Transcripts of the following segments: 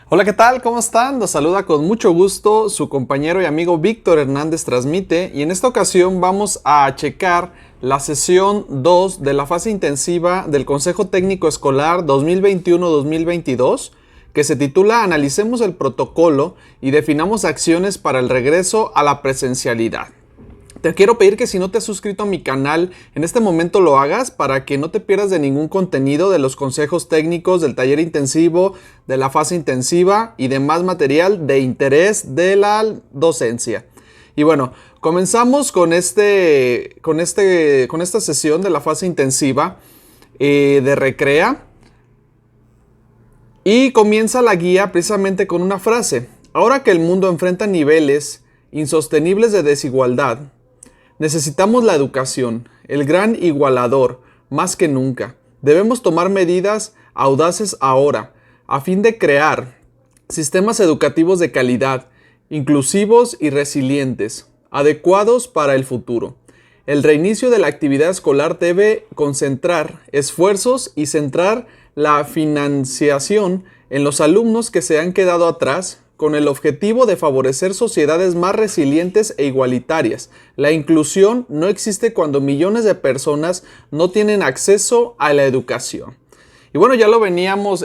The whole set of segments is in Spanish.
Hola, ¿qué tal? ¿Cómo están? Los saluda con mucho gusto su compañero y amigo Víctor Hernández Transmite, y en esta ocasión vamos a checar la sesión 2 de la fase intensiva del Consejo Técnico Escolar 2021-2022, que se titula Analicemos el protocolo y definamos acciones para el regreso a la presencialidad. Te quiero pedir que si no te has suscrito a mi canal, en este momento lo hagas para que no te pierdas de ningún contenido de los consejos técnicos del taller intensivo, de la fase intensiva y demás material de interés de la docencia. Y bueno, comenzamos con esta sesión de la fase intensiva de Recrea. Y comienza la guía precisamente con una frase. Ahora que el mundo enfrenta niveles insostenibles de desigualdad, necesitamos la educación, el gran igualador, más que nunca. Debemos tomar medidas audaces ahora, a fin de crear sistemas educativos de calidad, inclusivos y resilientes, adecuados para el futuro. El reinicio de la actividad escolar debe concentrar esfuerzos y centrar la financiación en los alumnos que se han quedado atrás, con el objetivo de favorecer sociedades más resilientes e igualitarias. La inclusión no existe cuando millones de personas no tienen acceso a la educación. Y bueno, ya lo veníamos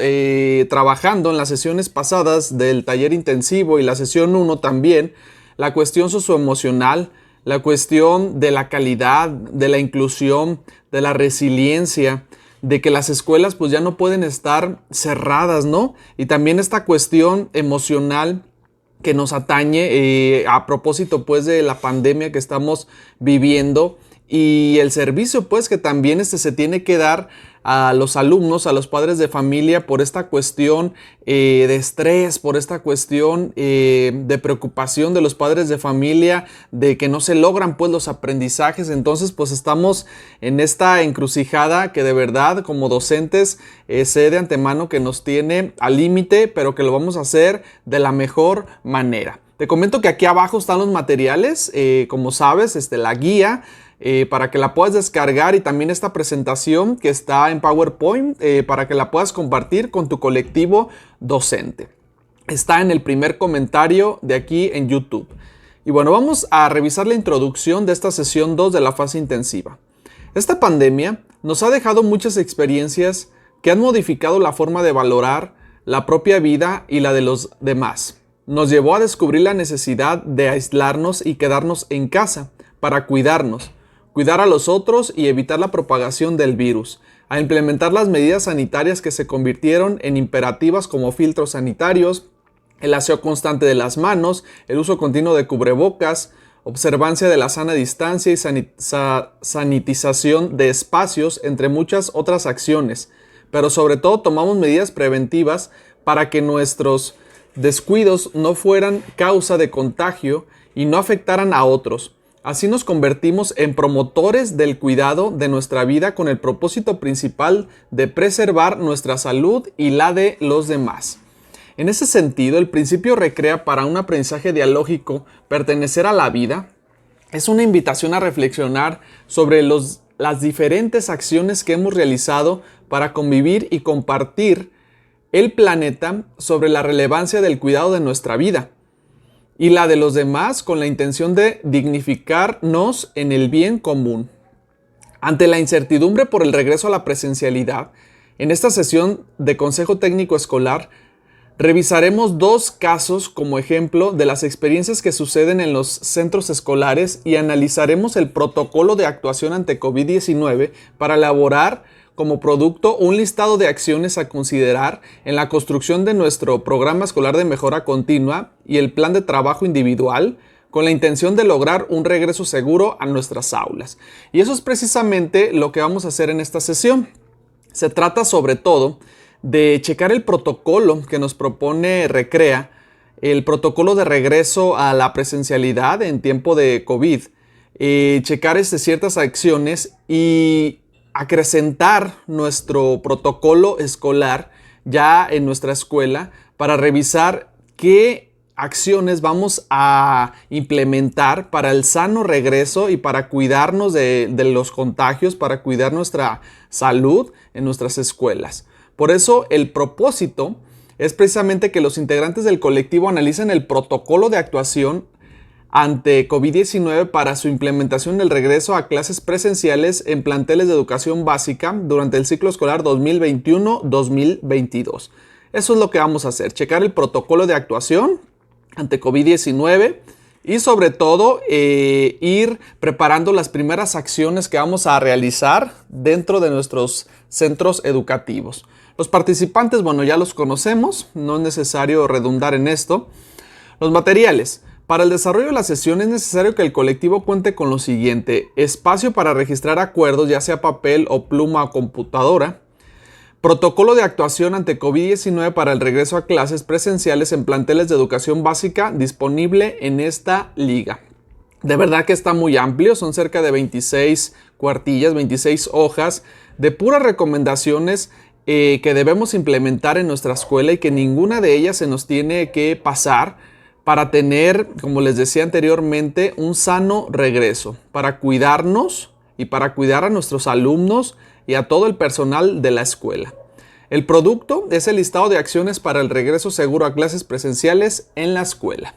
trabajando en las sesiones pasadas del taller intensivo y la sesión 1 también, la cuestión socioemocional, la cuestión de la calidad, de la inclusión, de la resiliencia, de que las escuelas pues ya no pueden estar cerradas, ¿no? Y también esta cuestión emocional que nos atañe a propósito pues de la pandemia que estamos viviendo, y el servicio pues que también se tiene que dar a los alumnos, a los padres de familia, por esta cuestión de estrés, por esta cuestión de preocupación de los padres de familia, de que no se logran pues los aprendizajes. Entonces pues estamos en esta encrucijada que de verdad como docentes sé de antemano que nos tiene al límite, pero que lo vamos a hacer de la mejor manera. Te comento que aquí abajo están los materiales, como sabes, la guía, para que la puedas descargar, y también esta presentación que está en PowerPoint para que la puedas compartir con tu colectivo docente. Está en el primer comentario de aquí en YouTube. Y bueno, vamos a revisar la introducción de esta sesión 2 de la fase intensiva. Esta pandemia nos ha dejado muchas experiencias que han modificado la forma de valorar la propia vida y la de los demás. Nos llevó a descubrir la necesidad de aislarnos y quedarnos en casa para cuidarnos, cuidar a los otros y evitar la propagación del virus, a implementar las medidas sanitarias que se convirtieron en imperativas como filtros sanitarios, el aseo constante de las manos, el uso continuo de cubrebocas, observancia de la sana distancia y sanitización de espacios, entre muchas otras acciones. Pero sobre todo tomamos medidas preventivas para que nuestros descuidos no fueran causa de contagio y no afectaran a otros. Así nos convertimos en promotores del cuidado de nuestra vida con el propósito principal de preservar nuestra salud y la de los demás. En ese sentido, el principio Recrea para un aprendizaje dialógico, pertenecer a la vida, es una invitación a reflexionar sobre las diferentes acciones que hemos realizado para convivir y compartir el planeta, sobre la relevancia del cuidado de nuestra vida y la de los demás, con la intención de dignificarnos en el bien común. Ante la incertidumbre por el regreso a la presencialidad, en esta sesión de Consejo Técnico Escolar revisaremos dos casos como ejemplo de las experiencias que suceden en los centros escolares, y analizaremos el protocolo de actuación ante COVID-19 para elaborar como producto un listado de acciones a considerar en la construcción de nuestro programa escolar de mejora continua y el plan de trabajo individual, con la intención de lograr un regreso seguro a nuestras aulas. Y eso es precisamente lo que vamos a hacer en esta sesión. Se trata sobre todo de checar el protocolo que nos propone Recrea, el protocolo de regreso a la presencialidad en tiempo de COVID, checar ciertas acciones y acrecentar nuestro protocolo escolar ya en nuestra escuela para revisar qué acciones vamos a implementar para el sano regreso y para cuidarnos de los contagios, para cuidar nuestra salud en nuestras escuelas. Por eso el propósito es precisamente que los integrantes del colectivo analicen el protocolo de actuación ante COVID-19 para su implementación del regreso a clases presenciales en planteles de educación básica durante el ciclo escolar 2021-2022. Eso es lo que vamos a hacer, checar el protocolo de actuación ante COVID-19 y sobre todo ir preparando las primeras acciones que vamos a realizar dentro de nuestros centros educativos. Los participantes, bueno, ya los conocemos, no es necesario redundar en esto. Los materiales. Para el desarrollo de la sesión es necesario que el colectivo cuente con lo siguiente: espacio para registrar acuerdos, ya sea papel o pluma o computadora. Protocolo de actuación ante COVID-19 para el regreso a clases presenciales en planteles de educación básica disponible en esta liga. De verdad que está muy amplio, son cerca de 26 cuartillas, 26 hojas de puras recomendaciones que debemos implementar en nuestra escuela y que ninguna de ellas se nos tiene que pasar para tener, como les decía anteriormente, un sano regreso, para cuidarnos y para cuidar a nuestros alumnos y a todo el personal de la escuela. El producto es el listado de acciones para el regreso seguro a clases presenciales en la escuela.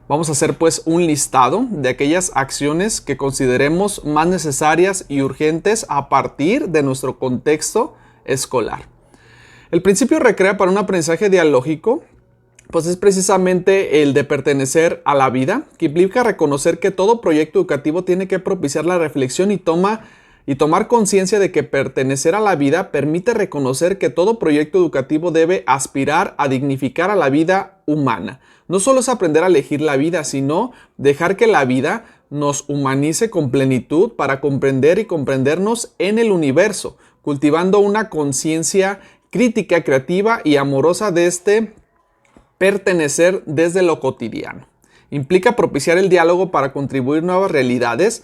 Vamos a hacer pues un listado de aquellas acciones que consideremos más necesarias y urgentes a partir de nuestro contexto escolar. El principio recrea para un aprendizaje dialógico pues es precisamente el de pertenecer a la vida, que implica reconocer que todo proyecto educativo tiene que propiciar la reflexión y tomar conciencia de que pertenecer a la vida permite reconocer que todo proyecto educativo debe aspirar a dignificar a la vida humana. No solo es aprender a elegir la vida, sino dejar que la vida nos humanice con plenitud para comprender y comprendernos en el universo, cultivando una conciencia crítica, creativa y amorosa de pertenecer desde lo cotidiano. Implica propiciar el diálogo para contribuir nuevas realidades,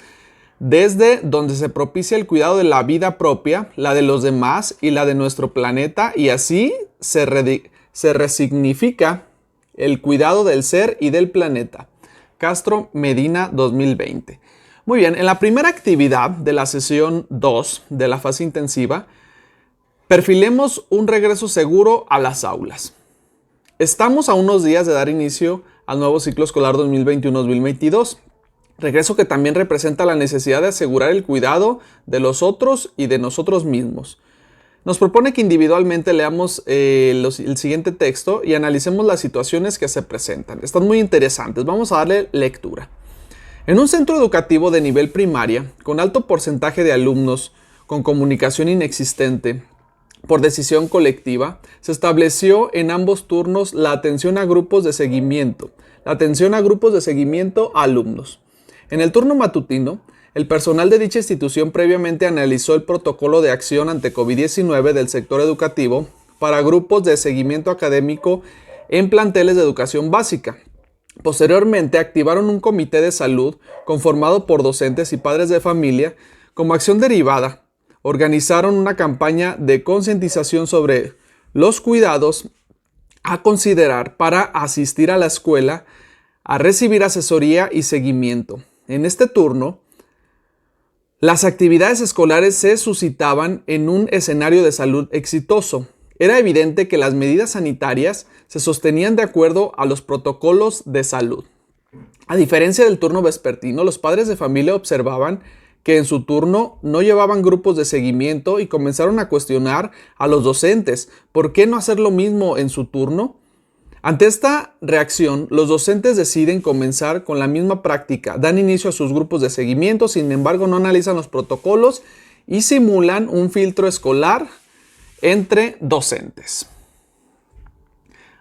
desde donde se propicia el cuidado de la vida propia, la de los demás y la de nuestro planeta, y así se resignifica el cuidado del ser y del planeta. Castro Medina 2020. Muy bien, en la primera actividad de la sesión 2 de la fase intensiva, perfilemos un regreso seguro a las aulas. Estamos a unos días de dar inicio al nuevo ciclo escolar 2021-2022, regreso que también representa la necesidad de asegurar el cuidado de los otros y de nosotros mismos. Nos propone que individualmente leamos el siguiente texto y analicemos las situaciones que se presentan. Están muy interesantes, vamos a darle lectura. En un centro educativo de nivel primaria, con alto porcentaje de alumnos con comunicación inexistente, por decisión colectiva, se estableció en ambos turnos la atención a grupos de seguimiento, a alumnos. En el turno matutino, el personal de dicha institución previamente analizó el protocolo de acción ante COVID-19 del sector educativo para grupos de seguimiento académico en planteles de educación básica. Posteriormente, activaron un comité de salud conformado por docentes y padres de familia. Como acción derivada, organizaron una campaña de concientización sobre los cuidados a considerar para asistir a la escuela, a recibir asesoría y seguimiento. En este turno, las actividades escolares se suscitaban en un escenario de salud exitoso. Era evidente que las medidas sanitarias se sostenían de acuerdo a los protocolos de salud. A diferencia del turno vespertino, los padres de familia observaban que en su turno no llevaban grupos de seguimiento y comenzaron a cuestionar a los docentes. ¿Por qué no hacer lo mismo en su turno? Ante esta reacción, los docentes deciden comenzar con la misma práctica. Dan inicio a sus grupos de seguimiento, sin embargo no analizan los protocolos y simulan un filtro escolar entre docentes.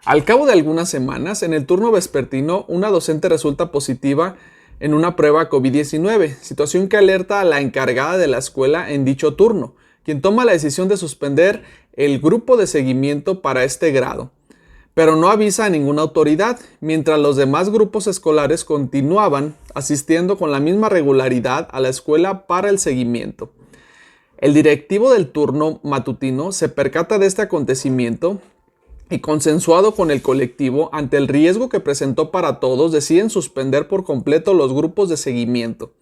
Al cabo de algunas semanas, en el turno vespertino, una docente resulta positiva en una prueba COVID-19, situación que alerta a la encargada de la escuela en dicho turno, quien toma la decisión de suspender el grupo de seguimiento para este grado, pero no avisa a ninguna autoridad, mientras los demás grupos escolares continuaban asistiendo con la misma regularidad a la escuela para el seguimiento. El directivo del turno matutino se percata de este acontecimiento y, consensuado con el colectivo ante el riesgo que presentó para todos, deciden suspender por completo los grupos de seguimiento.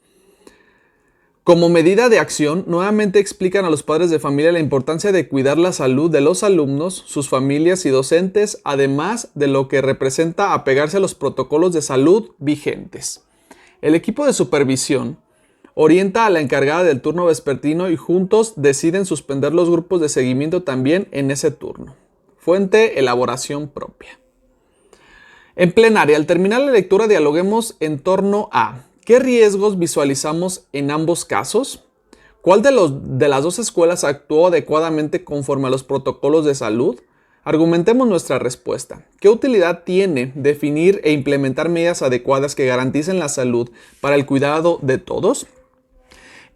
Como medida de acción, nuevamente explican a los padres de familia la importancia de cuidar la salud de los alumnos, sus familias y docentes, además de lo que representa apegarse a los protocolos de salud vigentes. El equipo de supervisión orienta a la encargada del turno vespertino y juntos deciden suspender los grupos de seguimiento también en ese turno. Fuente: elaboración propia. En plenaria, al terminar la lectura, dialoguemos en torno a: ¿qué riesgos visualizamos en ambos casos? ¿Cuál de las dos escuelas actuó adecuadamente conforme a los protocolos de salud? Argumentemos nuestra respuesta. ¿Qué utilidad tiene definir e implementar medidas adecuadas que garanticen la salud para el cuidado de todos?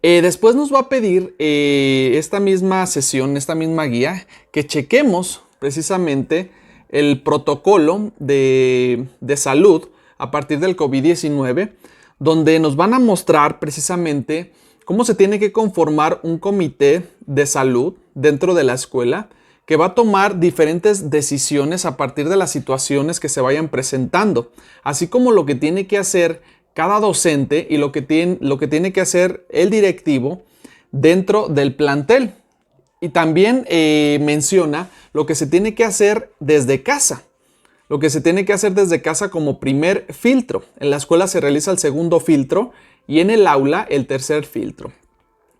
Después nos va a pedir esta misma sesión, esta misma guía, que chequemos precisamente el protocolo de salud a partir del COVID-19, donde nos van a mostrar precisamente cómo se tiene que conformar un comité de salud dentro de la escuela que va a tomar diferentes decisiones a partir de las situaciones que se vayan presentando, así como lo que tiene que hacer cada docente y lo que tiene que hacer el directivo dentro del plantel. Y también menciona lo que se tiene que hacer desde casa. Lo que se tiene que hacer desde casa como primer filtro. En la escuela se realiza el segundo filtro y en el aula el tercer filtro.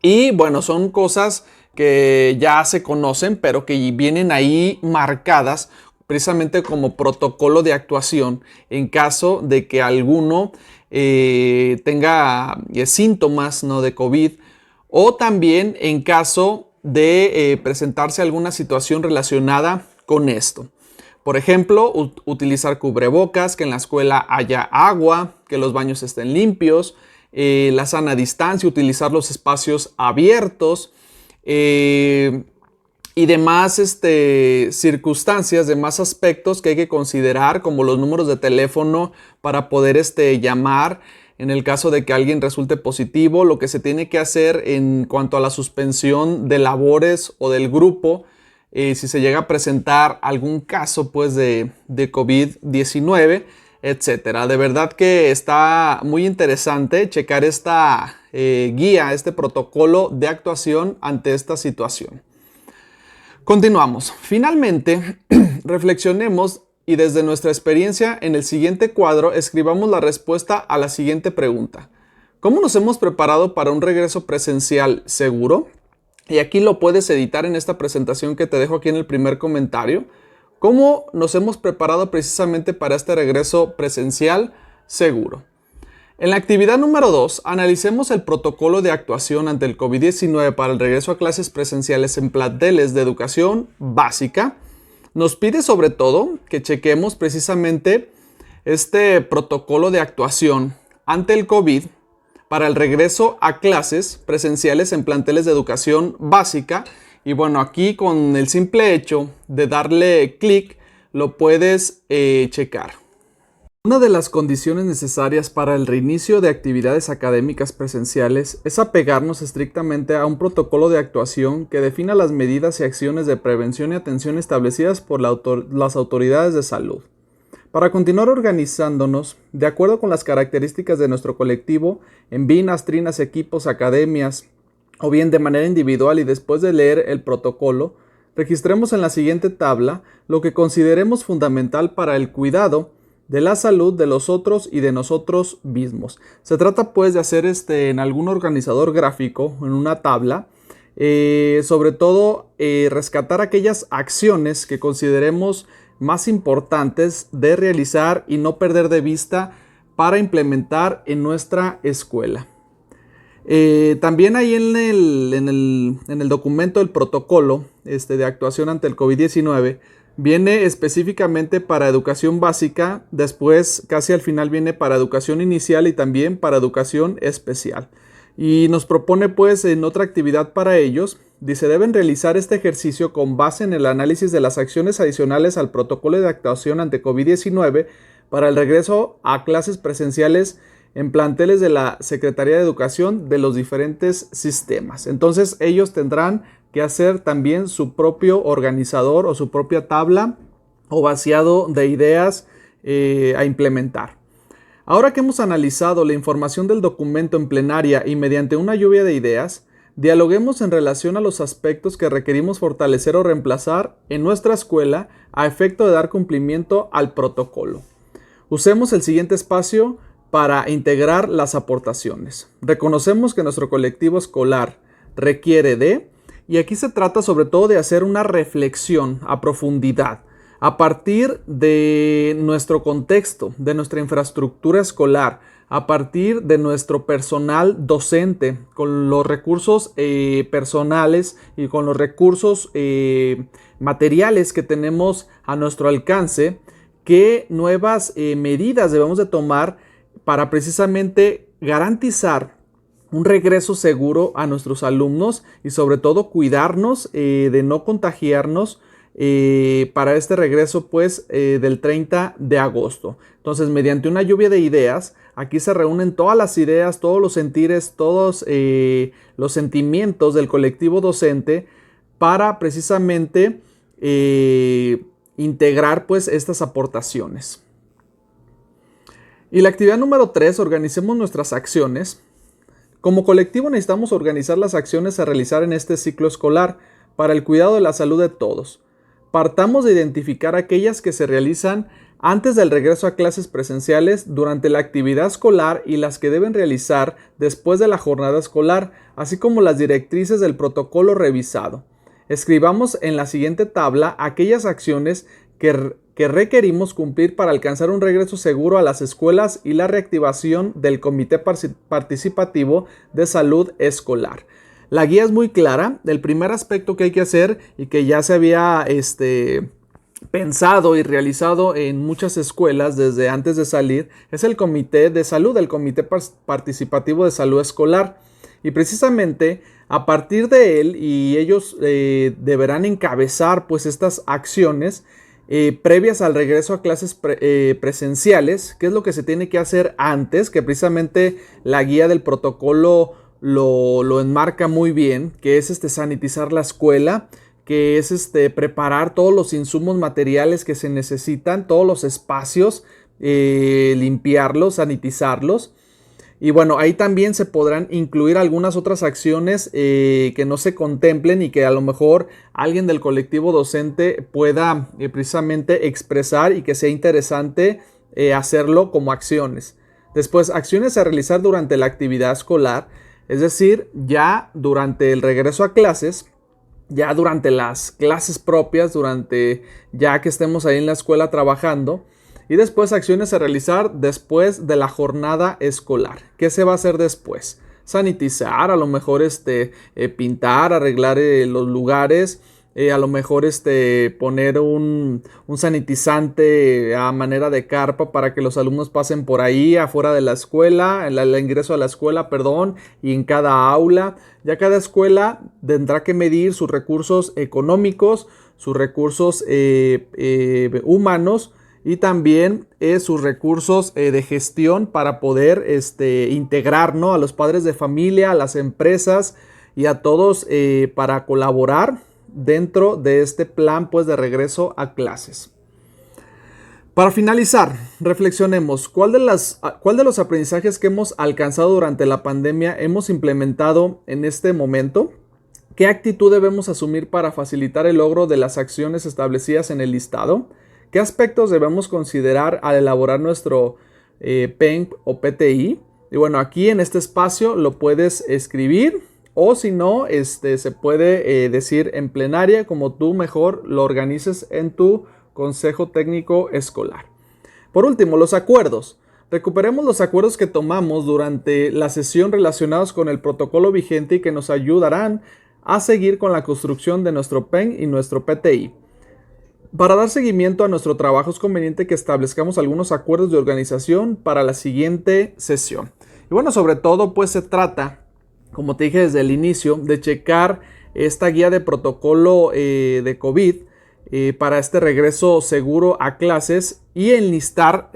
Y bueno, son cosas que ya se conocen, pero que vienen ahí marcadas precisamente como protocolo de actuación en caso de que alguno tenga síntomas, ¿no?, de COVID, o también en caso de presentarse alguna situación relacionada con esto. Por ejemplo, utilizar cubrebocas, que en la escuela haya agua, que los baños estén limpios, la sana distancia, utilizar los espacios abiertos y demás circunstancias, demás aspectos que hay que considerar, como los números de teléfono para poder llamar en el caso de que alguien resulte positivo, lo que se tiene que hacer en cuanto a la suspensión de labores o del grupo, si se llega a presentar algún caso pues de COVID-19, etcétera. De verdad que está muy interesante checar esta guía, este protocolo de actuación ante esta situación. Continuamos. Finalmente, reflexionemos y desde nuestra experiencia en el siguiente cuadro escribamos la respuesta a la siguiente pregunta. ¿Cómo nos hemos preparado para un regreso presencial seguro? Y aquí lo puedes editar en esta presentación que te dejo aquí en el primer comentario. ¿Cómo nos hemos preparado precisamente para este regreso presencial seguro? En la actividad número 2, analicemos el protocolo de actuación ante el COVID-19 para el regreso a clases presenciales en planteles de educación básica. Nos pide sobre todo que chequemos precisamente este protocolo de actuación ante el COVID para el regreso a clases presenciales en planteles de educación básica. Y bueno, aquí con el simple hecho de darle clic lo puedes checar. Una de las condiciones necesarias para el reinicio de actividades académicas presenciales es apegarnos estrictamente a un protocolo de actuación que defina las medidas y acciones de prevención y atención establecidas por las autoridades de salud. Para continuar organizándonos, de acuerdo con las características de nuestro colectivo, en BINAS, TRINAS, equipos, academias, o bien de manera individual y después de leer el protocolo, registremos en la siguiente tabla lo que consideremos fundamental para el cuidado de la salud de los otros y de nosotros mismos. Se trata pues de hacer en algún organizador gráfico, en una tabla, sobre todo rescatar aquellas acciones que consideremos más importantes de realizar y no perder de vista para implementar en nuestra escuela. También ahí en el documento del protocolo de actuación ante el COVID-19 viene específicamente para educación básica, después casi al final viene para educación inicial y también para educación especial. Y nos propone pues en otra actividad para ellos, dice: deben realizar este ejercicio con base en el análisis de las acciones adicionales al protocolo de actuación ante COVID-19 para el regreso a clases presenciales en planteles de la Secretaría de Educación de los diferentes sistemas. Entonces ellos tendrán que hacer también su propio organizador o su propia tabla o vaciado de ideas a implementar. Ahora que hemos analizado la información del documento en plenaria y mediante una lluvia de ideas, dialoguemos en relación a los aspectos que requerimos fortalecer o reemplazar en nuestra escuela a efecto de dar cumplimiento al protocolo. Usemos el siguiente espacio para integrar las aportaciones. Reconocemos que nuestro colectivo escolar requiere de, y aquí se trata sobre todo de hacer una reflexión a profundidad a partir de nuestro contexto, de nuestra infraestructura escolar, a partir de nuestro personal docente, con los recursos personales y con los recursos materiales que tenemos a nuestro alcance, qué nuevas medidas debemos de tomar para precisamente garantizar un regreso seguro a nuestros alumnos y sobre todo cuidarnos de no contagiarnos para este regreso pues del 30 de agosto. Entonces, mediante una lluvia de ideas, aquí se reúnen todas las ideas, todos los sentires, todos los sentimientos del colectivo docente para precisamente integrar pues estas aportaciones. Y la actividad número 3, organicemos nuestras acciones. Como colectivo necesitamos organizar las acciones a realizar en este ciclo escolar para el cuidado de la salud de todos. Partamos de identificar aquellas que se realizan antes del regreso a clases presenciales, durante la actividad escolar y las que deben realizar después de la jornada escolar, así como las directrices del protocolo revisado. Escribamos en la siguiente tabla aquellas acciones que requerimos cumplir para alcanzar un regreso seguro a las escuelas y la reactivación del Comité Participativo de Salud Escolar. La guía es muy clara. El primer aspecto que hay que hacer y que ya se había pensado y realizado en muchas escuelas desde antes de salir es el Comité de Salud, el Comité Participativo de Salud Escolar. Y precisamente a partir de él, y ellos deberán encabezar pues estas acciones previas al regreso a clases presenciales, que es lo que se tiene que hacer antes, que precisamente la guía del protocolo lo enmarca muy bien, que es sanitizar la escuela, que es preparar todos los insumos materiales que se necesitan, todos los espacios, limpiarlos, sanitizarlos. Y bueno, ahí también se podrán incluir algunas otras acciones que no se contemplen y que a lo mejor alguien del colectivo docente pueda precisamente expresar y que sea interesante hacerlo como acciones. Después, acciones a realizar durante la actividad escolar, es decir, ya durante el regreso a clases, ya durante las clases propias, durante ya que estemos ahí en la escuela trabajando. Y después acciones a realizar después de la jornada escolar. ¿Qué se va a hacer después? Sanitizar, a lo mejor pintar, arreglar los lugares, a lo mejor poner un sanitizante a manera de carpa para que los alumnos pasen por ahí afuera de la escuela, el ingreso a la escuela, perdón, y en cada aula. Ya cada escuela tendrá que medir sus recursos económicos, sus recursos humanos, y también sus recursos de gestión para poder integrar, ¿no?, a los padres de familia, a las empresas y a todos para colaborar dentro de este plan pues, de regreso a clases. Para finalizar, reflexionemos cuál de los aprendizajes que hemos alcanzado durante la pandemia hemos implementado en este momento. ¿Qué actitud debemos asumir para facilitar el logro de las acciones establecidas en el listado? ¿Qué aspectos debemos considerar al elaborar nuestro PEN o PTI? Y bueno, aquí en este espacio lo puedes escribir o si no, se puede decir en plenaria como tú mejor lo organices en tu consejo técnico escolar. Por último, los acuerdos. Recuperemos los acuerdos que tomamos durante la sesión relacionados con el protocolo vigente y que nos ayudarán a seguir con la construcción de nuestro PEN y nuestro PTI. Para dar seguimiento a nuestro trabajo es conveniente que establezcamos algunos acuerdos de organización para la siguiente sesión. Y bueno, sobre todo pues se trata, como te dije desde el inicio, de checar esta guía de protocolo de COVID para este regreso seguro a clases y enlistar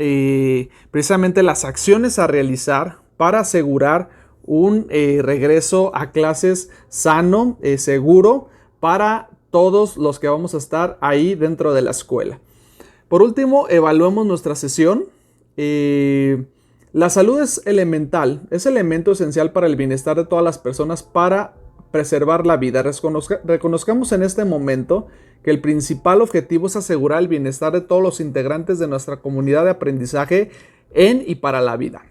precisamente las acciones a realizar para asegurar un regreso a clases sano, seguro para todos los que vamos a estar ahí dentro de la escuela. Por último, evaluemos nuestra sesión. La salud es elemental, es elemento esencial para el bienestar de todas las personas para preservar la vida. Reconozcamos en este momento que el principal objetivo es asegurar el bienestar de todos los integrantes de nuestra comunidad de aprendizaje en y para la vida.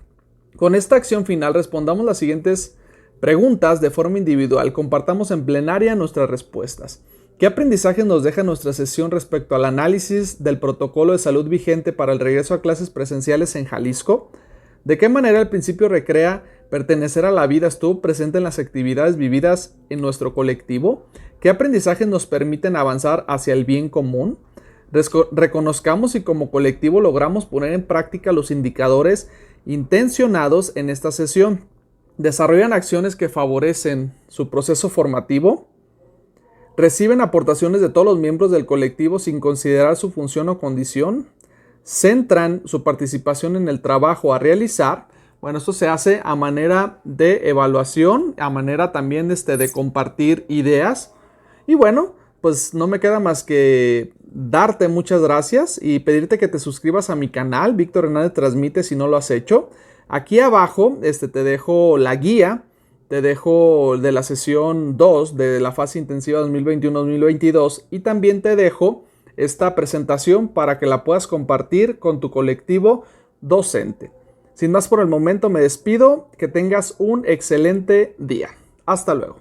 Con esta acción final respondamos las siguientes preguntas de forma individual. Compartamos en plenaria nuestras respuestas. ¿Qué aprendizaje nos deja nuestra sesión respecto al análisis del protocolo de salud vigente para el regreso a clases presenciales en Jalisco? ¿De qué manera el principio recrea pertenecer a la vida estuvo presente en las actividades vividas en nuestro colectivo? ¿Qué aprendizajes nos permiten avanzar hacia el bien común? Reconozcamos si como colectivo logramos poner en práctica los indicadores intencionados en esta sesión. ¿Desarrollan acciones que favorecen su proceso formativo? ¿Reciben aportaciones de todos los miembros del colectivo sin considerar su función o condición? ¿Centran su participación en el trabajo a realizar? Bueno, esto se hace a manera de evaluación, a manera también de compartir ideas. Y bueno, pues no me queda más que darte muchas gracias y pedirte que te suscribas a mi canal, Víctor Hernández Transmite, si no lo has hecho. Aquí abajo te dejo la guía, te dejo de la sesión 2 de la fase intensiva 2021-2022 y también te dejo esta presentación para que la puedas compartir con tu colectivo docente. Sin más por el momento me despido, que tengas un excelente día. Hasta luego.